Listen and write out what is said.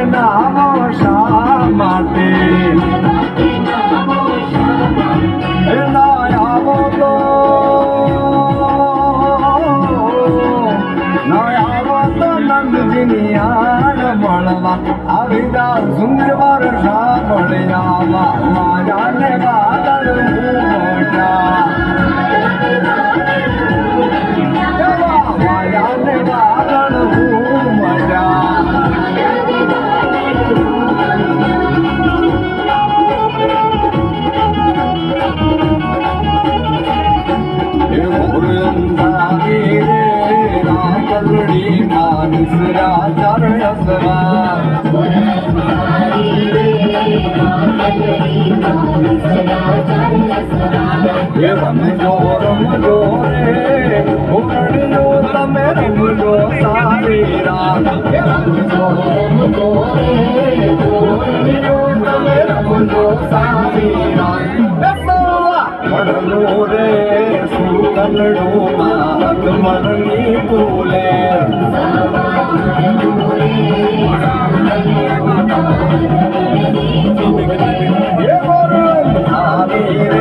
નામો શા માટે ના આવો તો નંદજીની આડ મળવા આવી જા સુંદર શા મળ્યા માયાને વાદળ મોટા માયાને વાદળ મજા કલડી માનસરા ચરણ સવા રમજો રમજો રે ઘોડણીઓ તમે રમજો સારી રાત રમજો રમજો રે ઘોડણીઓ તમે રમજો સારી રાત પડલો રે સુકલડો માત મરની બોલે એ ગોરમ આવી